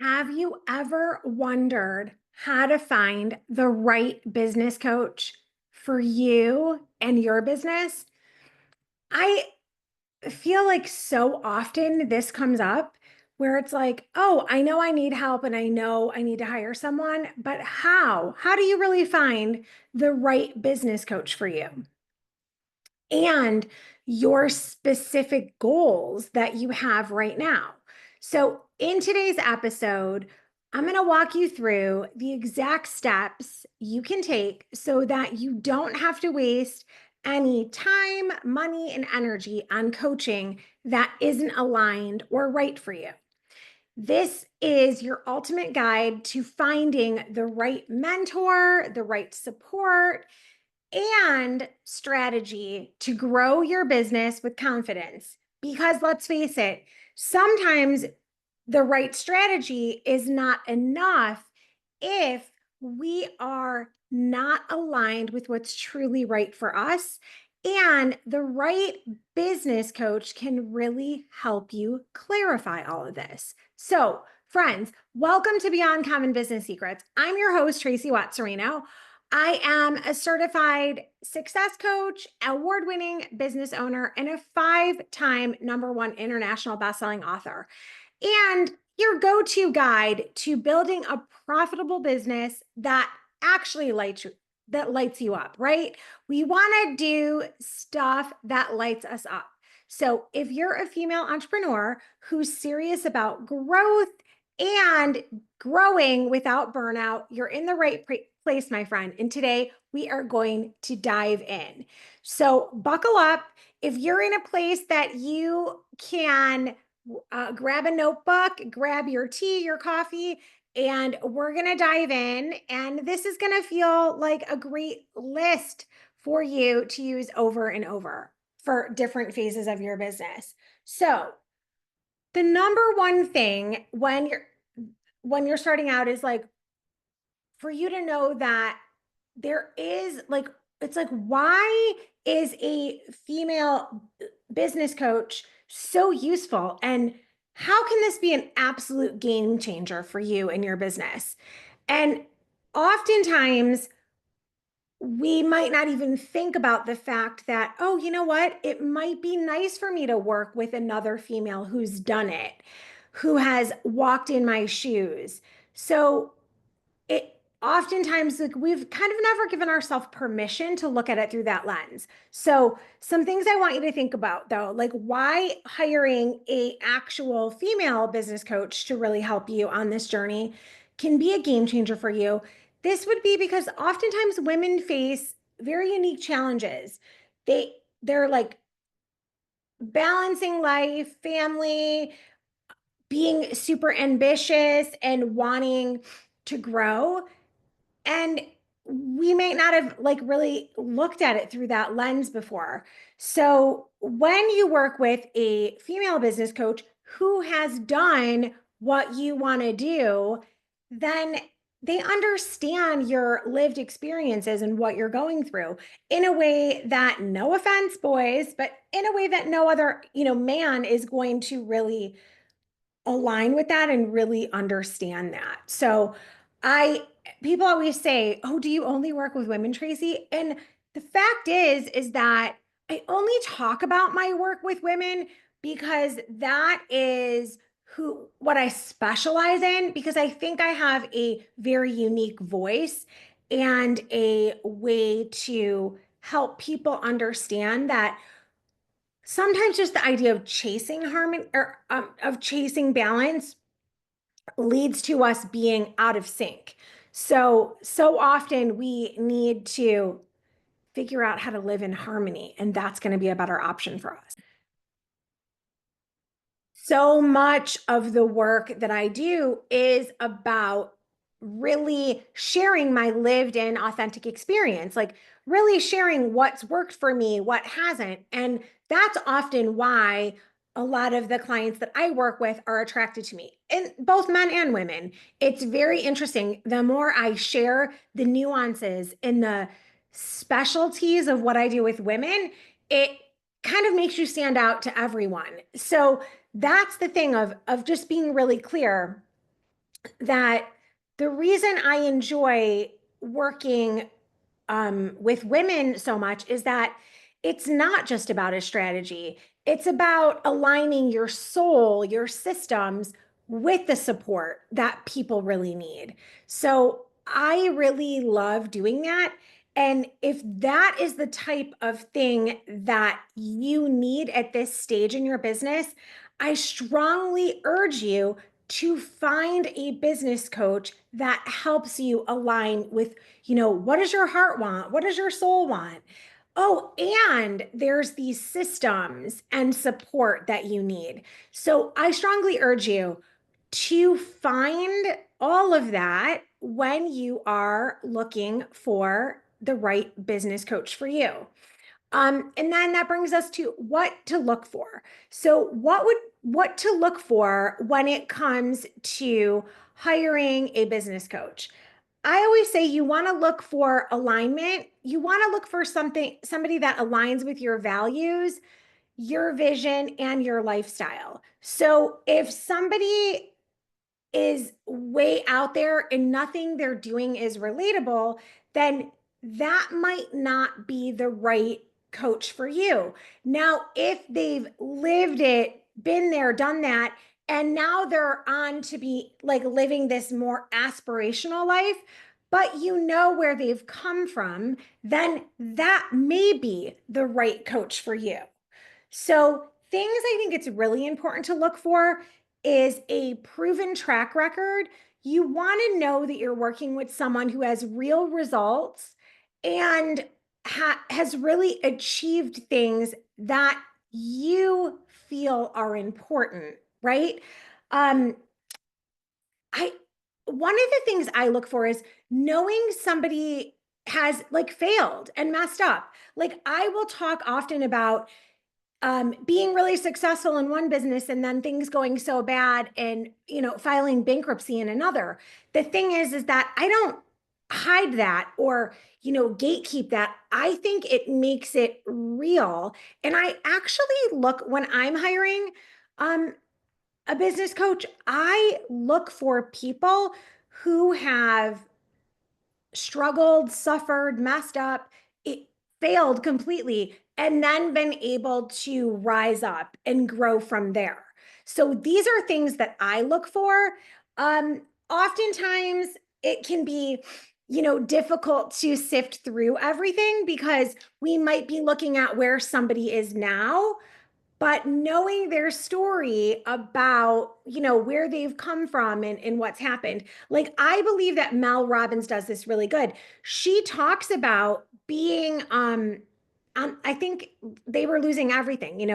Have you ever wondered how to find the right business coach for you and your business? I feel like so often this comes up where it's like, oh, I know I need help and I know I need to hire someone, but how? How do you really find the right business coach for you? And your specific goals that you have right now. So, in today's episode, I'm going to walk you through the exact steps you can take so that you don't have to waste any time, money, and energy on coaching that isn't aligned or right for you. This is your ultimate guide to finding the right mentor, the right support, and strategy to grow your business with confidence. Because let's face it, sometimes the right strategy is not enough if we are not aligned with what's truly right for us. And the right business coach can really help you clarify all of this. So, friends, welcome to Beyond Common Business Secrets. I'm your host, Tracy Watts-Serino. I am a certified success coach, award winning business owner, and a 5-time #1 international bestselling author. And your go to guide to building a profitable business that actually lights you up, right? We want to do stuff that lights us up. So, if you're a female entrepreneur who's serious about growth and growing without burnout, you're in the right place, my friend. And today we are going to dive in. So, buckle up. If you're in a place that you can grab a notebook, grab your tea, your coffee, and we're going to dive in. And this is going to feel like a great list for you to use over and over for different phases of your business. So, the number one thing when you're starting out is like for you to know that there is like it's like why is a female business coach so useful, and how can this be an absolute game changer for you and your business? And oftentimes we might not even think about the fact that, oh, you know what, it might be nice for me to work with another female who's done it, who has walked in my shoes. So it oftentimes, like, we've kind of never given ourselves permission to look at it through that lens. So some things I want you to think about, though, like why hiring a actual female business coach to really help you on this journey can be a game changer for you. This would be because oftentimes women face very unique challenges. They're like balancing life, family, being super ambitious and wanting to grow, and we may not have like really looked at it through that lens before. So when you work with a female business coach who has done what you want to do, then they understand your lived experiences and what you're going through in a way that, no offense, boys, but in a way that no other, man is going to really align with that and really understand that. So I people always say, "Oh, do you only work with women, Tracy?" And the fact is that I only talk about my work with women because that is who what I specialize in, because I think I have a very unique voice and a way to help people understand that sometimes just the idea of chasing harmony, or of chasing balance, leads to us being out of sync. So often we need to figure out how to live in harmony, and that's going to be a better option for us. So much of the work that I do is about really sharing my lived in authentic experience, like really sharing what's worked for me, what hasn't. And that's often why a lot of the clients that I work with are attracted to me, and both men and women. It's very interesting. The more I share the nuances and the specialties of what I do with women, it kind of makes you stand out to everyone. So that's the thing of just being really clear that the reason I enjoy working with women so much is that it's not just about a strategy. It's about aligning your soul, your systems with the support that people really need. So I really love doing that. And if that is the type of thing that you need at this stage in your business, I strongly urge you to find a business coach that helps you align with, what does your heart want? What does your soul want? Oh, and there's these systems and support that you need. So I strongly urge you to find all of that when you are looking for the right business coach for you. And then that brings us to what to look for. So what to look for when it comes to hiring a business coach? I always say you want to look for alignment. You want to look for somebody that aligns with your values, your vision, and your lifestyle. So if somebody is way out there and nothing they're doing is relatable, then that might not be the right coach for you. Now, if they've lived it, been there, done that, and now they're on to be like living this more aspirational life, but you know where they've come from, then that may be the right coach for you. So, things I think it's really important to look for is a proven track record. You want to know that you're working with someone who has real results and has really achieved things that you feel are important, right? Um, I One of the things I look for is knowing somebody has like failed and messed up. Like I will talk often about being really successful in one business and then things going so bad and filing bankruptcy in another. The thing is that I don't hide that or gatekeep that. I think it makes it real. And I actually look when I'm hiring um, a business coach, I look for people who have struggled, suffered, messed up, it failed completely, and then been able to rise up and grow from there. So these are things that I look for. Oftentimes it can be, difficult to sift through everything because we might be looking at where somebody is now, but knowing their story about where they've come from and what's happened. Like I believe that Mel Robbins does this really good. She talks about being I think they were losing everything.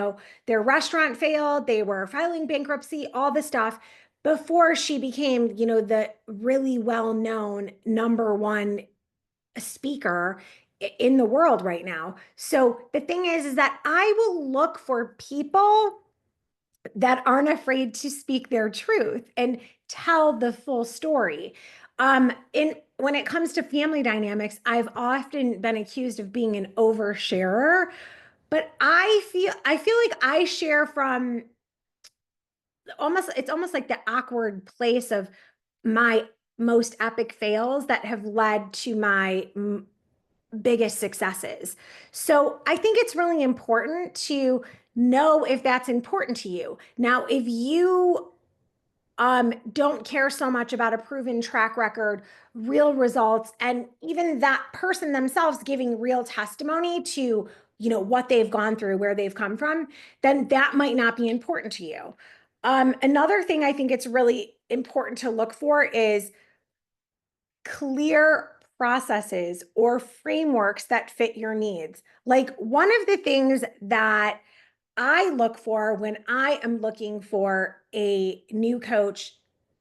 Their restaurant failed, they were filing bankruptcy, all the stuff before she became the really well-known number one speaker in the world right now. So the thing is that I will look for people that aren't afraid to speak their truth and tell the full story. In When it comes to family dynamics, I've often been accused of being an oversharer, but I feel like I share from it's almost like the awkward place of my most epic fails that have led to my biggest successes. So I think it's really important to know if that's important to you. Now, if you don't care so much about a proven track record, real results, and even that person themselves giving real testimony to, what they've gone through, where they've come from, then that might not be important to you. Another thing I think it's really important to look for is clear processes or frameworks that fit your needs. Like one of the things that I look for when I am looking for a new coach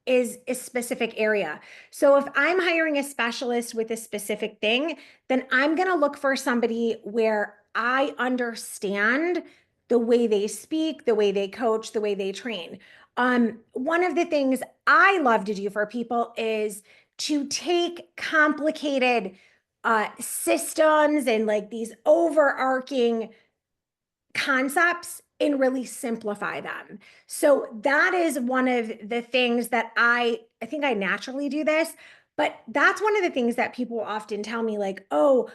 is a specific area. So if I'm hiring a specialist with a specific thing, then I'm going to look for somebody where I understand the way they speak, the way they coach, the way they train. One of the things I love to do for people is to take complicated systems and like these overarching concepts and really simplify them. So that is one of the things that I think I naturally do this, but that's one of the things that people often tell me, like, oh,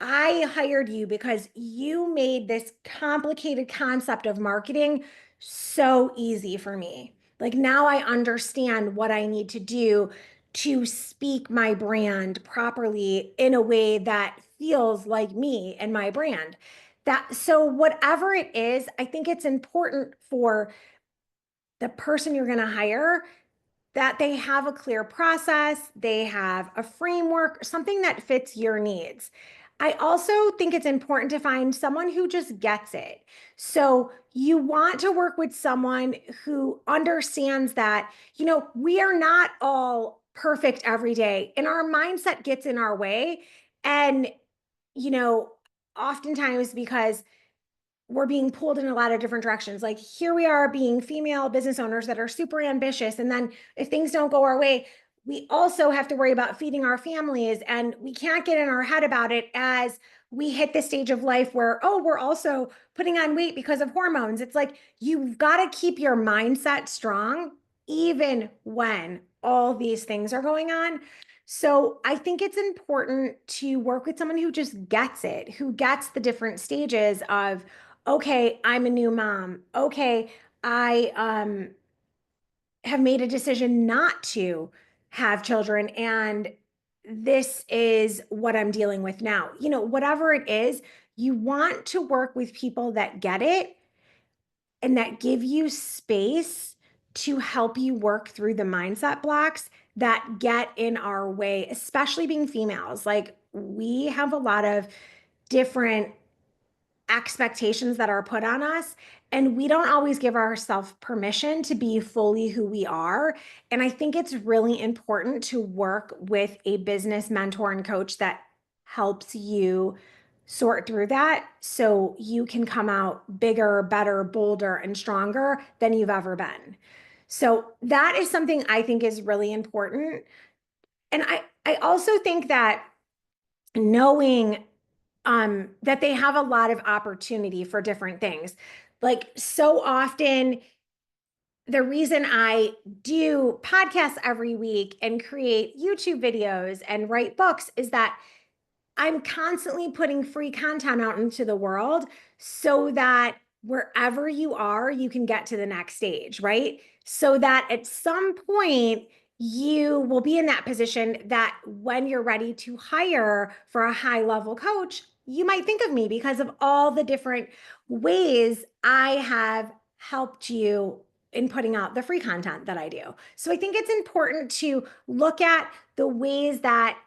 I hired you because you made this complicated concept of marketing so easy for me. Like now I understand what I need to do to speak my brand properly in a way that feels like me and my brand. That so whatever it is, I think it's important for the person you're going to hire that they have a clear process, they have a framework, something that fits your needs. I also think it's important to find someone who just gets it. So you want to work with someone who understands that, we are not all perfect every day and our mindset gets in our way. And, you know, oftentimes because we're being pulled in a lot of different directions. Like here we are being female business owners that are super ambitious. And then if things don't go our way, we also have to worry about feeding our families. And we can't get in our head about it as we hit the stage of life where, oh, we're also putting on weight because of hormones. It's like you've got to keep your mindset strong, even when all these things are going on. So I think it's important to work with someone who just gets it, who gets the different stages of, okay, I'm a new mom. Okay, I have made a decision not to have children and this is what I'm dealing with now. Whatever it is, you want to work with people that get it and that give you space to help you work through the mindset blocks that get in our way, especially being females. Like we have a lot of different expectations that are put on us, and we don't always give ourselves permission to be fully who we are. And I think it's really important to work with a business mentor and coach that helps you sort through that so you can come out bigger, better, bolder, and stronger than you've ever been. So that is something I think is really important. And I also think that knowing that they have a lot of opportunity for different things. Like so often, the reason I do podcasts every week and create YouTube videos and write books is that I'm constantly putting free content out into the world so that wherever you are, you can get to the next stage, right? So that at some point, you will be in that position that when you're ready to hire for a high level coach, you might think of me because of all the different ways I have helped you in putting out the free content that I do. So I think it's important to look at the ways that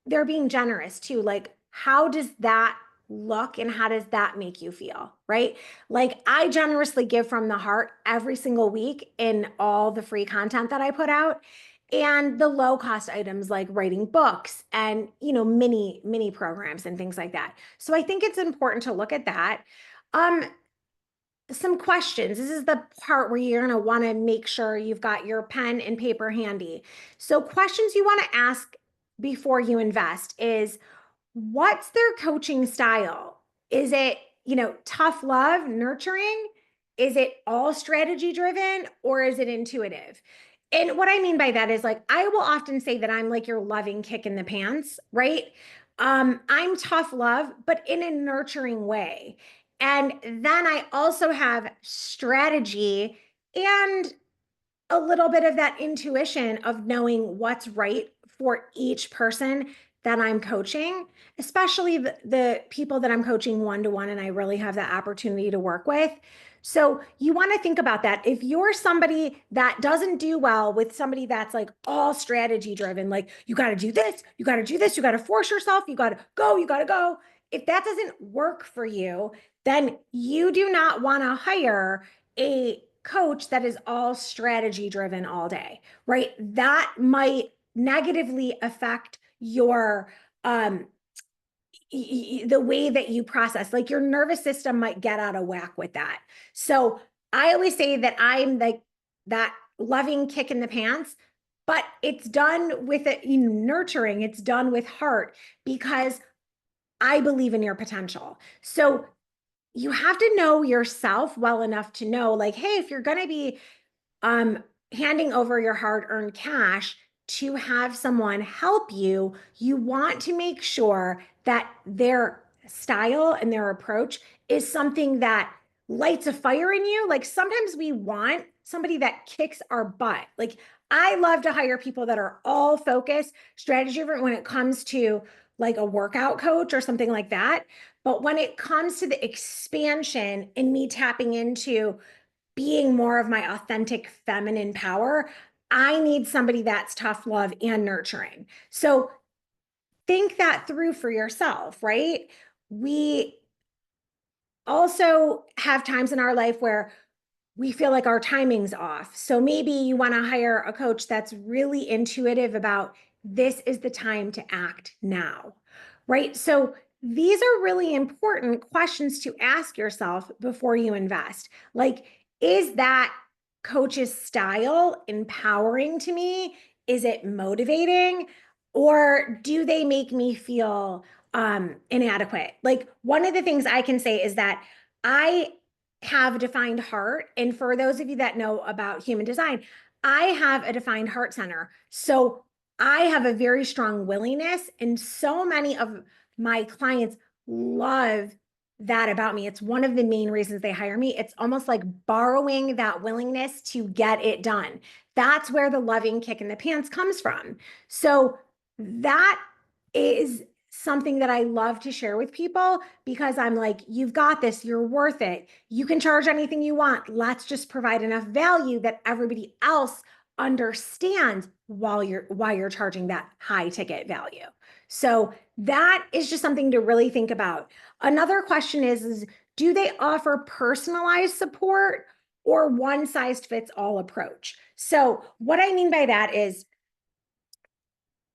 they're being generous too. Like, how does that look and how does that make you feel? Right? Like, I generously give from the heart every single week in all the free content that I put out and the low cost items like writing books and, mini programs and things like that. So I think it's important to look at that. Um, some questions. This is the part where you're going to want to make sure you've got your pen and paper handy. So questions you want to ask before you invest is, what's their coaching style? Is it, tough love, nurturing? Is it all strategy driven or is it intuitive? And what I mean by that is, like, I will often say that I'm like your loving kick in the pants, right? I'm tough love, but in a nurturing way. And then I also have strategy and a little bit of that intuition of knowing what's right for each person that I'm coaching, especially the people that I'm coaching one-to-one and I really have the opportunity to work with. So you want to think about that. If you're somebody that doesn't do well with somebody that's like all strategy driven, like you got to do this, you got to do this, you got to force yourself, you got to go, you got to go. If that doesn't work for you, then you do not want to hire a coach that is all strategy driven all day, right? That might negatively affect your the way that you process. Like your nervous system might get out of whack with that. So I always say that I'm like that loving kick in the pants, but it's done with it, nurturing. It's done with heart because I believe in your potential. So you have to know yourself well enough to know, like, hey, if you're going to be um, handing over your hard-earned cash to have someone help you, you want to make sure that their style and their approach is something that lights a fire in you. Like sometimes we want somebody that kicks our butt. Like I love to hire people that are all focused, strategy driven when it comes to like a workout coach or something like that. But when it comes to the expansion and me tapping into being more of my authentic feminine power, I need somebody that's tough love and nurturing. So think that through for yourself, right? We also have times in our life where we feel like our timing's off. So maybe you want to hire a coach that's really intuitive about this is the time to act now, right? So these are really important questions to ask yourself before you invest. Like, is that coach's style empowering to me? Is it motivating? Or do they make me feel inadequate? Like, one of the things I can say is that I have a defined heart. And for those of you that know about human design, I have a defined heart center. So I have a very strong willingness, and so many of my clients love that about me. It's one of the main reasons they hire me. It's almost like borrowing that willingness to get it done. That's where the loving kick in the pants comes from. So that is something that I love to share with people because I'm like, you've got this, you're worth it. You can charge anything you want. Let's just provide enough value that everybody else understands why you're charging that high ticket value. So that is just something to really think about. Another question is do they offer personalized support or one size fits all approach? So what I mean by that is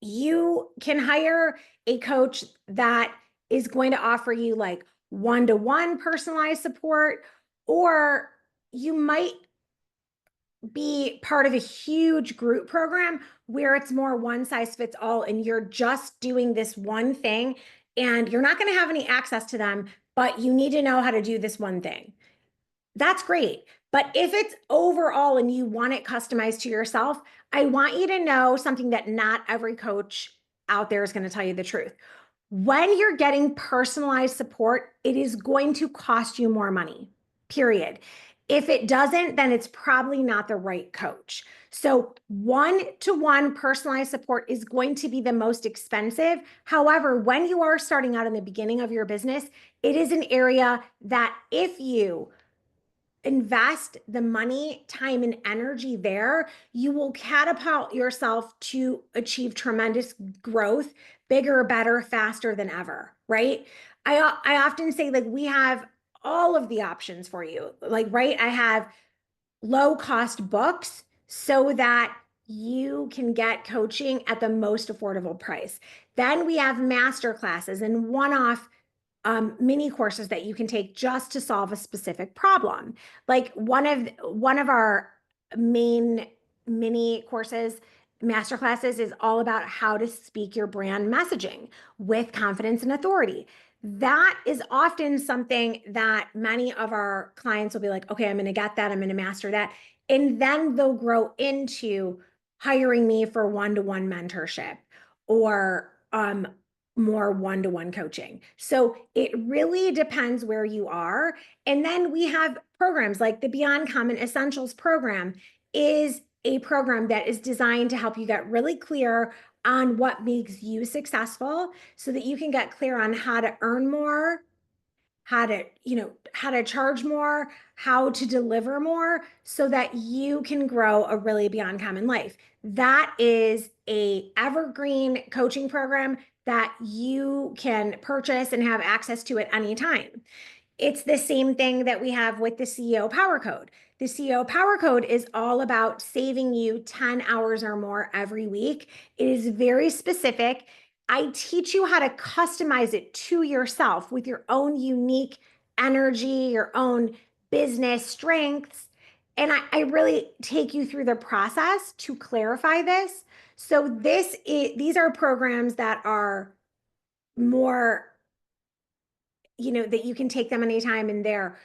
you can hire a coach that is going to offer you like one-to-one personalized support, or you might be part of a huge group program where it's more one size fits all and you're just doing this one thing and you're not going to have any access to them, but you need to know how to do this one thing. That's great. But if it's overall and you want it customized to yourself, I want you to know something that not every coach out there is going to tell you the truth. When you're getting personalized support, it is going to cost you more money, period. If it doesn't, then it's probably not the right coach. So, one-to-one personalized support is going to be the most expensive. However, when you are starting out in the beginning of your business, it is an area that if you invest the money, time, and energy there, you will catapult yourself to achieve tremendous growth, bigger, better, faster than ever, right? I often say, like, we have all of the options for you. Like, right? I have low cost books so that you can get coaching at the most affordable price. Then we have master classes and one off mini courses that you can take just to solve a specific problem. Like one of our main mini courses, master classes, is all about how to speak your brand messaging with confidence and authority. That is often something that many of our clients will be like, okay, I'm going to get that. I'm going to master that. And then they'll grow into hiring me for one-to-one mentorship or more one-to-one coaching. So it really depends where you are. And then we have programs like the Beyond Common Essentials program is a program that is designed to help you get really clear on what makes you successful so that you can get clear on how to earn more, how to charge more, how to deliver more so that you can grow a really beyond common life. That is a evergreen coaching program that you can purchase and have access to at any time. It's the same thing that we have with the CEO Power Code. The CEO Power Code is all about saving you 10 hours or more every week. It is very specific. I teach you how to customize it to yourself with your own unique energy, your own business strengths. And I really take you through the process to clarify this. So these are programs that are more that you can take them anytime and there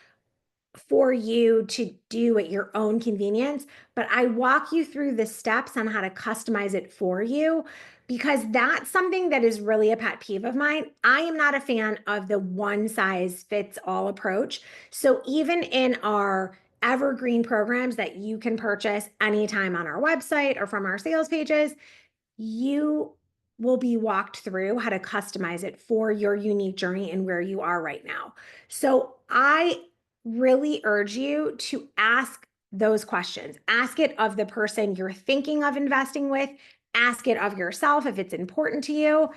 for you to do at your own convenience. But I walk you through the steps on how to customize it for you because that's something that is really a pet peeve of mine. I am not a fan of the one size fits all approach. So even in our evergreen programs that you can purchase anytime on our website or from our sales pages, you will be walked through how to customize it for your unique journey and where you are right now. So I really urge you to ask those questions. Ask it of the person you're thinking of investing with. Ask it of yourself if it's important to you.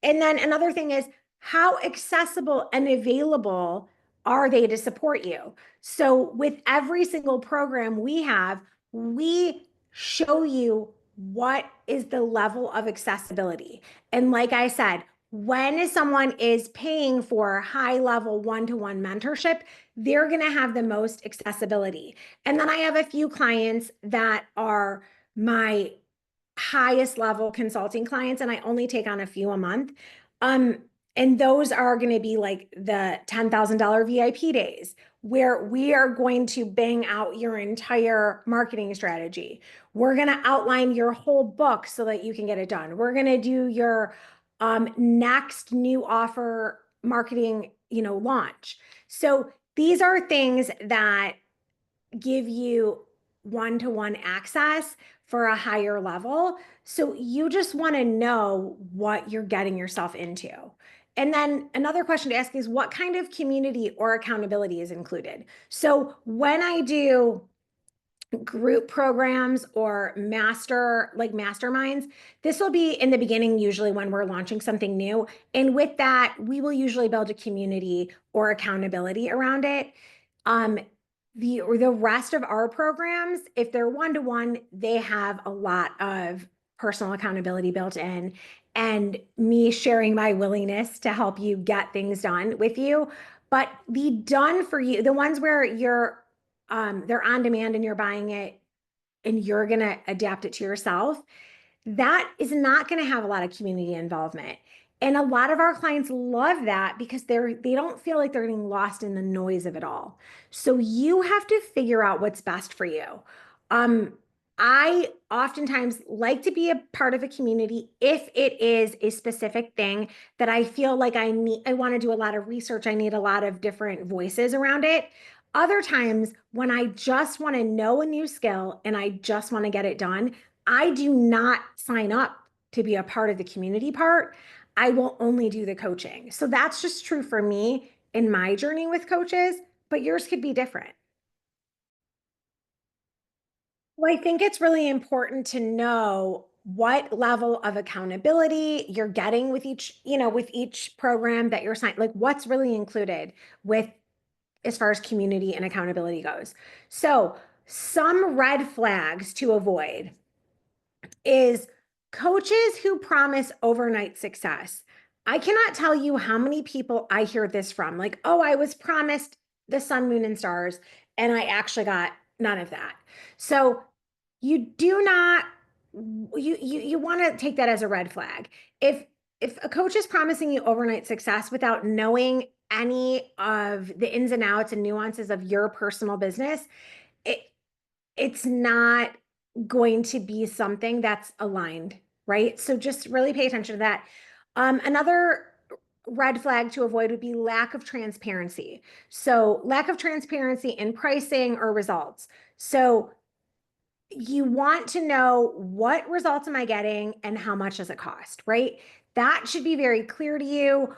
And then another thing is, how accessible and available are they to support you? So with every single program we have, we show you what is the level of accessibility. And like I said, when someone is paying for high level one-to-one mentorship, they're going to have the most accessibility. And then I have a few clients that are my highest level consulting clients, and I only take on a few a month. Um, and those are going to be like the $10,000 VIP days where we are going to bang out your entire marketing strategy. We're going to outline your whole book so that you can get it done. We're going to do your next new offer marketing, launch. So these are things that give you one-to-one access for a higher level. So you just want to know what you're getting yourself into. And then another question to ask is what kind of community or accountability is included? So when I do group programs or masterminds, this will be in the beginning, usually when we're launching something new. And with that, we will usually build a community or accountability around it. Um, the rest of our programs, if they're one-to-one, they have a lot of personal accountability built in and me sharing my willingness to help you get things done with you. But the done for you, the ones where they're on demand and you're buying it and you're going to adapt it to yourself, that is not going to have a lot of community involvement. And a lot of our clients love that because they don't feel like they're getting lost in the noise of it all. So you have to figure out what's best for you. I oftentimes like to be a part of a community if it is a specific thing that I feel like I want to do a lot of research. I need a lot of different voices around it. Other times when I just want to know a new skill and I just want to get it done, I do not sign up to be a part of the community part. I will only do the coaching. So that's just true for me in my journey with coaches, but yours could be different. Well, I think it's really important to know what level of accountability you're getting with each program that you're signing, like what's really included with as far as community and accountability goes. So, some red flags to avoid is coaches who promise overnight success. I cannot tell you how many people I hear this from. Like, oh, I was promised the sun, moon, and stars, and I actually got none of that. So you do not you want to take that as a red flag. If a coach is promising you overnight success without knowing any of the ins and outs and nuances of your personal business, it it's not going to be something that's aligned, right? So just really pay attention to that. Another red flag to avoid would be lack of transparency. So lack of transparency in pricing or results. So you want to know what results am I getting and how much does it cost, right? That should be very clear to you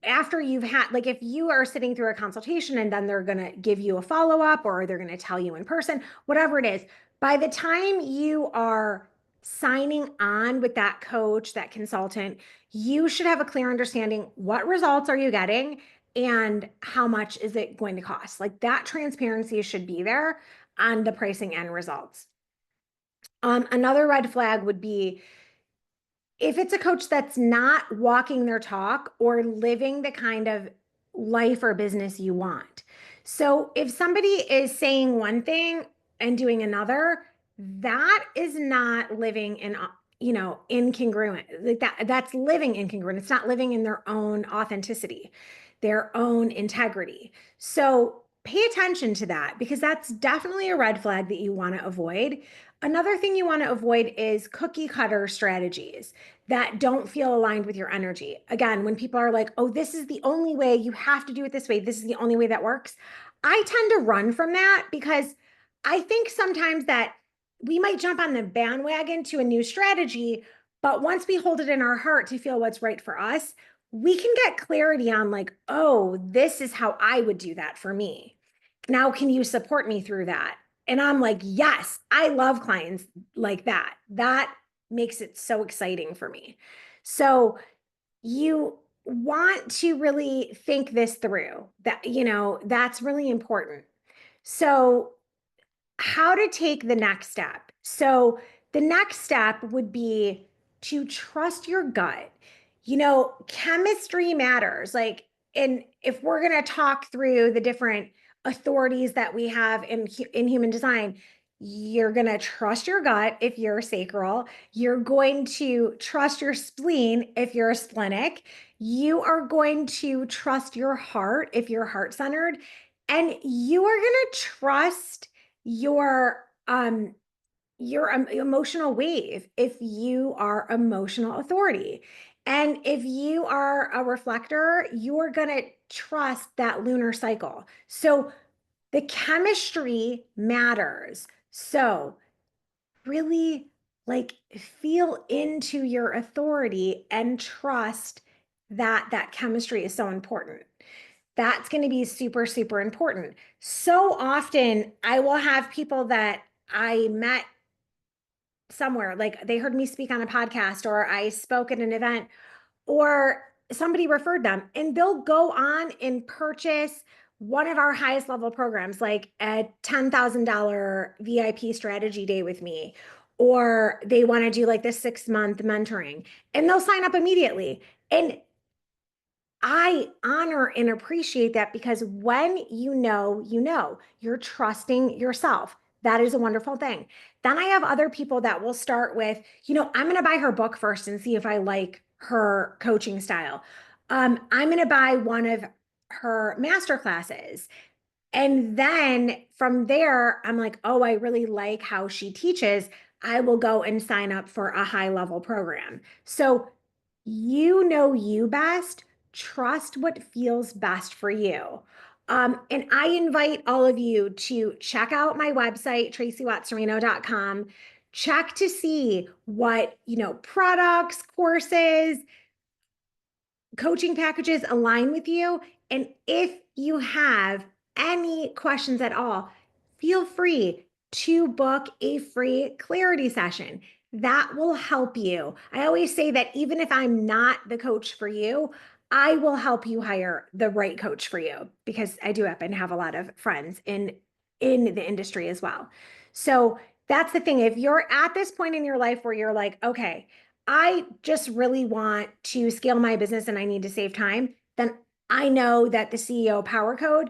after you've had, like, if you are sitting through a consultation and then they're going to give you a follow up or they're going to tell you in person, whatever it is, by the time you are signing on with that coach, that consultant, you should have a clear understanding what results are you getting and how much is it going to cost. Like that transparency should be there on the pricing and results. Another red flag would be if it's a coach that's not walking their talk or living the kind of life or business you want. So if somebody is saying one thing and doing another, that is not living in incongruent. Like that's living incongruent. It's not living in their own authenticity. their own integrity. So pay attention to that because that's definitely a red flag that you want to avoid. Another thing you want to avoid is cookie cutter strategies that don't feel aligned with your energy. Again, when people are like, oh, this is the only way, you have to do it this way, this is the only way that works. I tend to run from that because I think sometimes that we might jump on the bandwagon to a new strategy, but once we hold it in our heart to feel what's right for us, we can get clarity on like, oh, this is how I would do that for me. Now, can you support me through that? And I'm like, yes, I love clients like that. That makes it so exciting for me. So you want to really think this through that, that's really important. So how to take the next step. So the next step would be to trust your gut. Chemistry matters. Like, and if we're going to talk through the different authorities that we have in human design, you're going to trust your gut if you're a sacral. You're going to trust your spleen if you're a splenic. You are going to trust your heart if you're heart centered. And you are going to trust your emotional wave if you are emotional authority. And if you are a reflector, you are going to trust that lunar cycle. So the chemistry matters. So really like feel into your authority and trust that that chemistry is so important. That's going to be super, super important. So often I will have people that I met somewhere, like they heard me speak on a podcast or I spoke at an event or somebody referred them and they'll go on and purchase one of our highest level programs, like a $10,000 VIP strategy day with me, or they want to do like this 6-month mentoring and they'll sign up immediately. And I honor and appreciate that because when you're trusting yourself. That is a wonderful thing. Then I have other people that will start with, I'm going to buy her book first and see if I like her coaching style. I'm going to buy one of her master classes. And then from there, I'm like, oh, I really like how she teaches. I will go and sign up for a high level program. So you know you best. Trust what feels best for you. And I invite all of you to check out my website, tracywatserino.com. Check to see what, products, courses, coaching packages align with you. And if you have any questions at all, feel free to book a free clarity session. That will help you. I always say that even if I'm not the coach for you, I will help you hire the right coach for you because I do happen to have a lot of friends in the industry as well. So that's the thing. If you're at this point in your life where you're like, okay, I just really want to scale my business and I need to save time, then I know that the CEO Power Code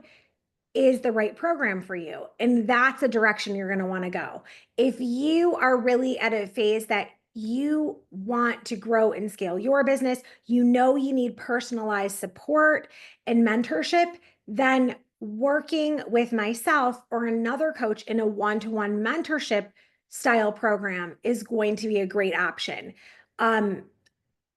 is the right program for you. And that's a direction you're going to want to go. If you are really at a phase that you want to grow and scale your business, you need personalized support and mentorship, then working with myself or another coach in a one-to-one mentorship style program is going to be a great option. Um,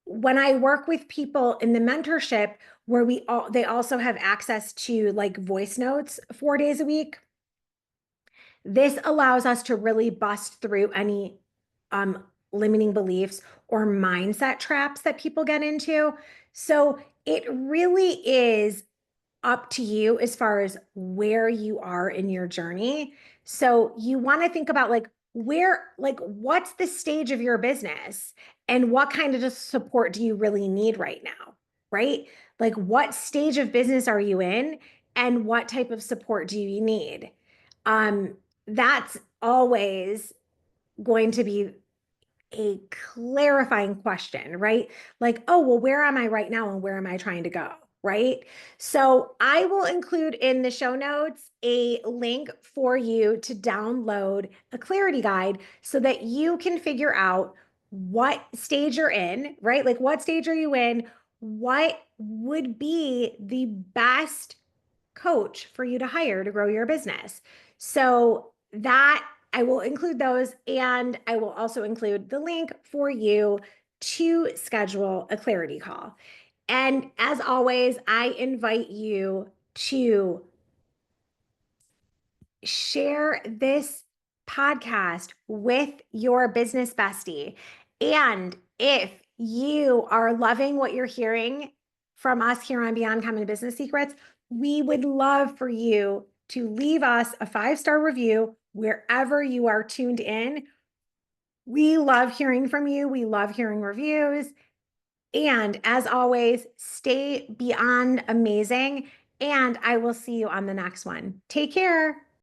when I work with people in the mentorship where they also have access to like voice notes 4 days a week, this allows us to really bust through any limiting beliefs or mindset traps that people get into. So it really is up to you as far as where you are in your journey. So you want to think about what's the stage of your business and what kind of support do you really need right now, right? Like what stage of business are you in and what type of support do you need? That's always going to be a clarifying question, right? Like, oh, well, where am I right now and where am I trying to go? Right. So I will include in the show notes a link for you to download a clarity guide so that you can figure out what stage you're in, right? Like, what stage are you in? what would be the best coach for you to hire to grow your business. So that I will include those, and I will also include the link for you to schedule a clarity call. And as always, I invite you to share this podcast with your business bestie. And if you are loving what you're hearing from us here on Beyond Common Business Secrets, we would love for you to leave us a 5-star review wherever you are tuned in. We love hearing from you. We love hearing reviews. And as always, stay beyond amazing. And I will see you on the next one. Take care.